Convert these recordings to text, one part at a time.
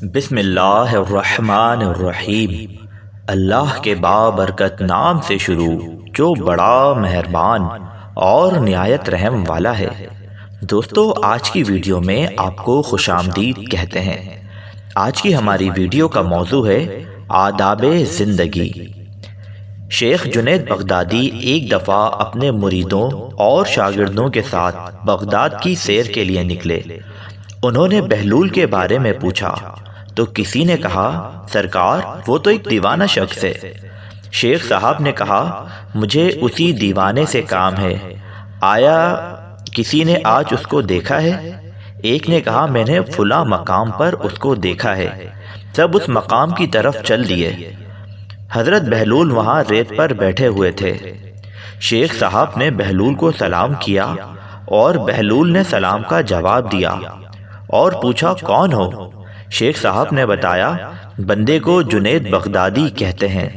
بسم اللہ الرحمن الرحیم۔ اللہ کے بابرکت نام سے شروع جو بڑا مہربان اور نہایت رحم والا ہے۔ دوستو، آج کی ویڈیو میں آپ کو خوش آمدید کہتے ہیں۔ آج کی ہماری ویڈیو کا موضوع ہے آداب زندگی۔ شیخ جنید بغدادی ایک دفعہ اپنے مریدوں اور شاگردوں کے ساتھ بغداد کی سیر کے لیے نکلے۔ انہوں نے بہلول کے بارے میں پوچھا تو کسی نے کہا، سرکار وہ تو ایک دیوانہ شخص ہے۔ شیخ صاحب نے کہا، مجھے اسی دیوانے سے کام ہے، آیا کسی نے آج اس کو دیکھا ہے؟ ایک نے کہا، میں نے فلاں مقام پر اس کو دیکھا ہے۔ سب اس مقام کی طرف چل دیے۔ حضرت بہلول وہاں ریت پر بیٹھے ہوئے تھے۔ شیخ صاحب نے بہلول کو سلام کیا اور بہلول نے سلام کا جواب دیا اور پوچھا، کون ہو؟ شیخ صاحب نے بتایا، بندے کو جنید بغدادی کہتے ہیں۔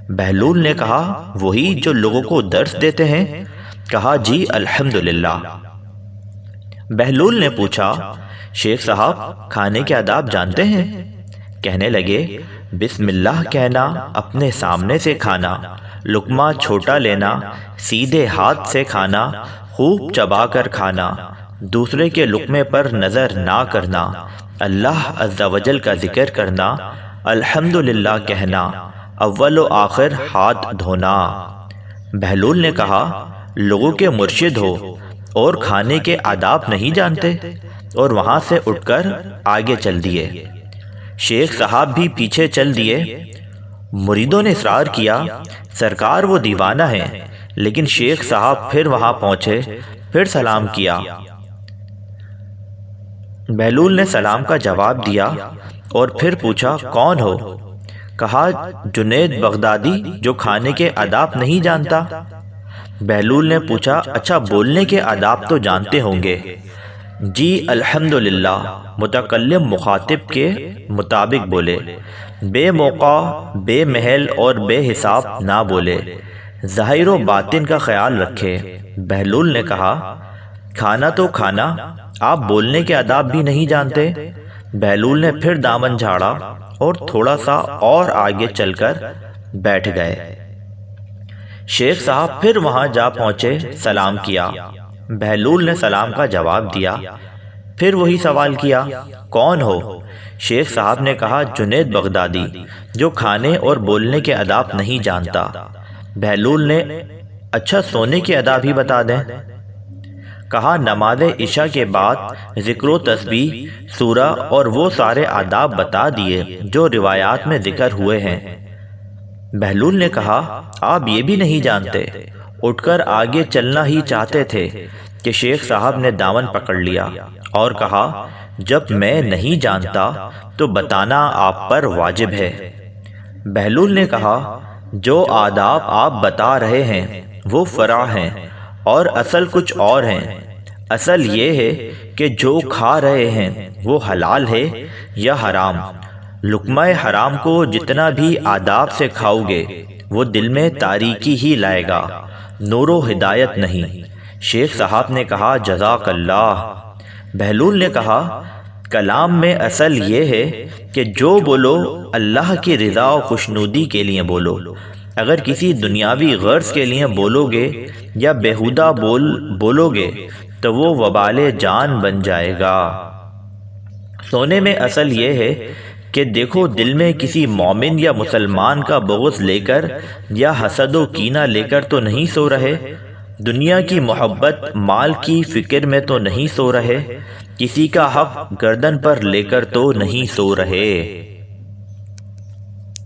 بہلول نے کہا، وہی جو لوگوں کو درس دیتے ہیں؟ کہا، جی الحمدللہ۔ بہلول نے پوچھا، شیخ صاحب کھانے کے آداب جانتے ہیں؟ کہنے لگے، بسم اللہ کہنا، اپنے سامنے سے کھانا، لقمہ چھوٹا لینا، سیدھے ہاتھ سے کھانا، خوب چبا کر کھانا، دوسرے کے لقمے پر نظر نہ کرنا، اللہ عز و جل کا ذکر کرنا، الحمدللہ کہنا، اول و آخر ہاتھ دھونا۔ بہلول نے کہا، لوگوں کے مرشد ہو اور کھانے کے آداب نہیں جانتے؟ اور وہاں سے اٹھ کر آگے چل دیے۔ شیخ صاحب بھی پیچھے چل دیے۔ مریدوں نے اصرار کیا، سرکار وہ دیوانہ ہیں، لیکن شیخ صاحب پھر وہاں پہنچے، پھر سلام کیا۔ بہلول نے سلام کا جواب دیا اور پھر پوچھا، کون ہو؟ کہا، جنید بغدادی جو کھانے کے آداب نہیں جانتا۔ بہلول نے پوچھا، اچھا بولنے کے آداب تو جانتے ہوں گے؟ جی الحمدللہ۔ متکلم مخاطب کے مطابق بولے، بے موقع، بے محل اور بے حساب نہ بولے، ظاہر و باطن کا خیال رکھے۔ بہلول نے کہا، کھانا تو کھانا، آپ بولنے کے آداب بھی نہیں جانتے؟ بہلول نے پھر دامن جھاڑا اور تھوڑا سا اور آگے چل کر بیٹھ گئے۔ شیخ صاحب پھر وہاں جا پہنچے، سلام کیا۔ بہلول نے سلام کا جواب دیا، پھر وہی سوال کیا، کون ہو؟ شیخ صاحب نے کہا، جنید بغدادی جو کھانے اور بولنے کے آداب نہیں جانتا۔ بہلول نے، اچھا سونے کے آداب ہی بتا دیں۔ کہا، نماز عشاء کے بعد ذکر و تسبیح، سورہ اور وہ سارے آداب بتا دیے جو روایات میں ذکر ہوئے ہیں۔ بہلول نے کہا، آپ یہ بھی نہیں جانتے؟ اٹھ کر آگے چلنا ہی چاہتے تھے کہ شیخ صاحب نے دامن پکڑ لیا اور کہا، جب میں نہیں جانتا تو بتانا آپ پر واجب ہے۔ بہلول نے کہا، جو آداب آپ بتا رہے ہیں وہ فرع ہیں اور اصل کچھ اور ہیں۔ اصل یہ ہے کہ جو کھا رہے ہیں وہ حلال ہے یا حرام۔ لقمہ حرام کو جتنا بھی آداب سے کھاؤ گے وہ دل میں تاریکی ہی لائے گا، نور و ہدایت نہیں۔ شیخ صاحب نے کہا، جزاک اللہ۔ بہلول نے کہا، کلام میں اصل یہ ہے کہ جو بولو اللہ کی رضا و خوشنودی کے لیے بولو۔ اگر کسی دنیاوی غرض کے لیے بولو گے یا بیہودہ بولو گے تو وہ وبال جان بن جائے گا۔ سونے میں اصل یہ ہے کہ دیکھو، دل میں کسی مومن یا مسلمان کا بغض لے کر یا حسد و کینہ لے کر تو نہیں سو رہے، دنیا کی محبت، مال کی فکر میں تو نہیں سو رہے، کسی کا حق گردن پر لے کر تو نہیں سو رہے۔